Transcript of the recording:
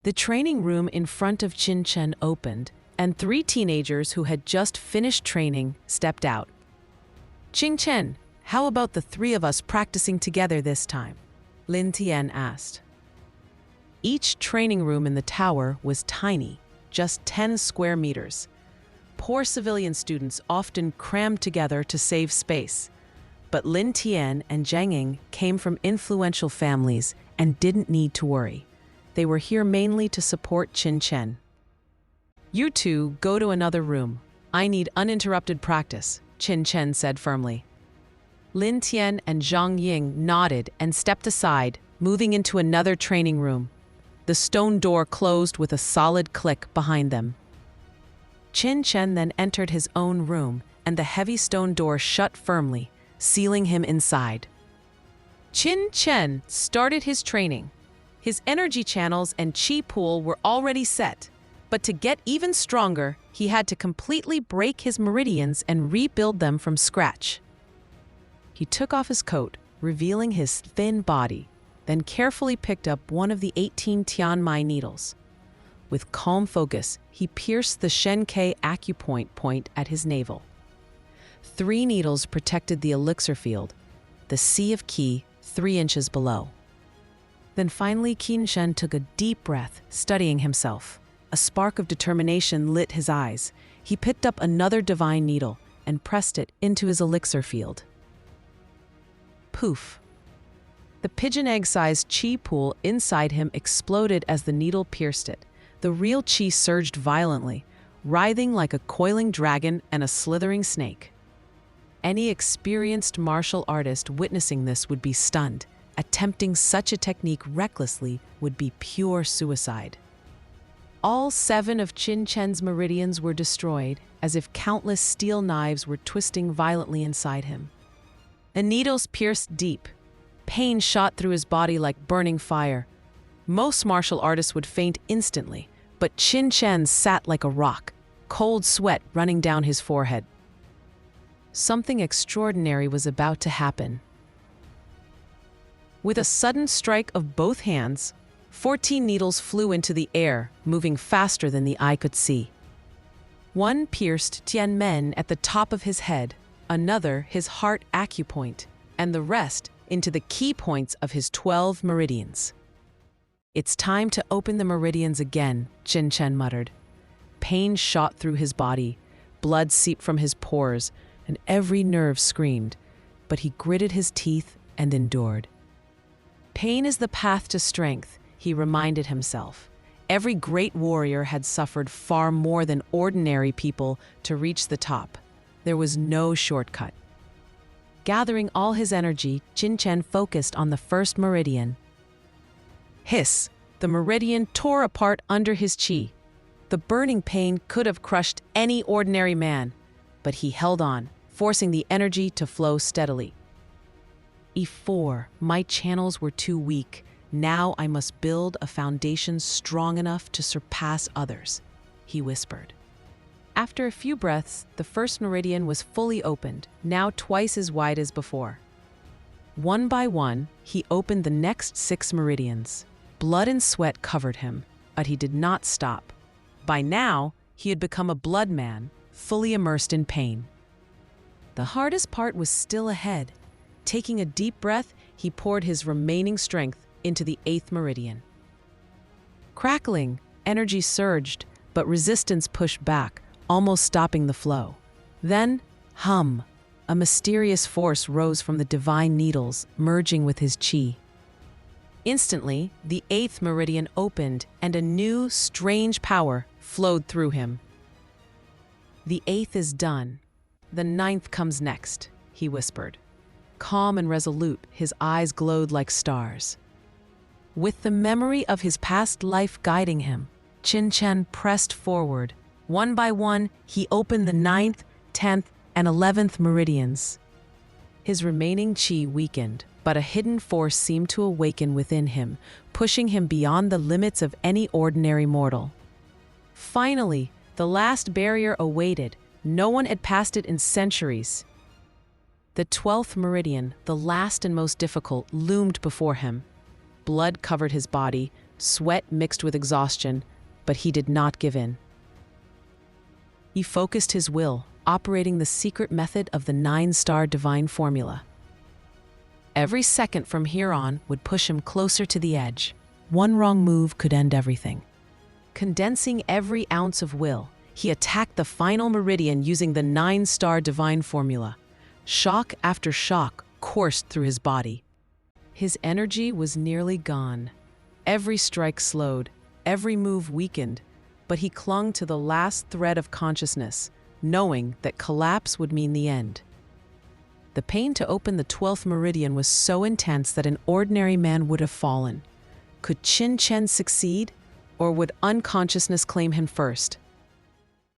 The training room in front of CHEN opened, and 3 teenagers who had just finished training stepped out. "CHEN, how about the 3 of us practicing together this time?" Lin Tian asked. Each training room in the tower was tiny, just 10 square meters. Poor civilian students often crammed together to save space. But Lin Tian and Zhang Ying came from influential families and didn't need to worry. They were here mainly to support CHEN. "You two go to another room. I need uninterrupted practice," CHEN said firmly. Lin Tian and Zhang Ying nodded and stepped aside, moving into another training room. The stone door closed with a solid click behind them. CHEN then entered his own room, and the heavy stone door shut firmly, sealing him inside. CHEN started his training. His energy channels and chi pool were already set, but to get even stronger, he had to completely break his meridians and rebuild them from scratch. He took off his coat, revealing his thin body, then carefully picked up one of the 18 Tianmai needles. With calm focus, he pierced the Shen-K acupoint point at his navel. 3 needles protected the elixir field, the sea of qi 3 inches below. Then finally Qin Shen took a deep breath, studying himself. A spark of determination lit his eyes. He picked up another divine needle and pressed it into his elixir field. Poof! The pigeon egg-sized qi pool inside him exploded as the needle pierced it. The real qi surged violently, writhing like a coiling dragon and a slithering snake. Any experienced martial artist witnessing this would be stunned. Attempting such a technique recklessly would be pure suicide. All 7 of CHEN's meridians were destroyed, as if countless steel knives were twisting violently inside him. The needles pierced deep. Pain shot through his body like burning fire. Most martial artists would faint instantly, but CHEN sat like a rock, cold sweat running down his forehead. Something extraordinary was about to happen. With a sudden strike of both hands, 14 needles flew into the air, moving faster than the eye could see. One pierced Tianmen at the top of his head, another his heart acupoint, and the rest into the key points of his 12 meridians. "It's time to open the meridians again," CHEN muttered. Pain shot through his body, blood seeped from his pores, and every nerve screamed, but he gritted his teeth and endured. Pain is the path to strength, he reminded himself. Every great warrior had suffered far more than ordinary people to reach the top. There was no shortcut. Gathering all his energy, CHEN focused on the first meridian. Hiss! The meridian tore apart under his chi. The burning pain could have crushed any ordinary man, but he held on, forcing the energy to flow steadily. E4, my channels were too weak. Now I must build a foundation strong enough to surpass others, he whispered. After a few breaths, the first meridian was fully opened, now twice as wide as before. One by one, he opened the next 6 meridians. Blood and sweat covered him, but he did not stop. By now, he had become a blood man, fully immersed in pain. The hardest part was still ahead. Taking a deep breath, he poured his remaining strength into the 8th meridian. Crackling, energy surged, but resistance pushed back, almost stopping the flow. Then, hum! A mysterious force rose from the divine needles, merging with his chi. Instantly, the 8th meridian opened, and a new, strange power flowed through him. "The 8th is done. The 9th comes next," he whispered. Calm and resolute, his eyes glowed like stars. With the memory of his past life guiding him, CHEN pressed forward. One by one, he opened the 9th, 10th, and 11th meridians. His remaining qi weakened, but a hidden force seemed to awaken within him, pushing him beyond the limits of any ordinary mortal. Finally, the last barrier awaited. No one had passed it in centuries. The 12th meridian, the last and most difficult, loomed before him. Blood covered his body, sweat mixed with exhaustion, but he did not give in. He focused his will, operating the secret method of the 9-star divine formula. Every second from here on would push him closer to the edge. One wrong move could end everything. Condensing every ounce of will, he attacked the final meridian using the 9-star divine formula. Shock after shock coursed through his body. His energy was nearly gone. Every strike slowed, every move weakened, but he clung to the last thread of consciousness, knowing that collapse would mean the end. The pain to open the 12th meridian was so intense that an ordinary man would have fallen. Could CHEN succeed, or would unconsciousness claim him first?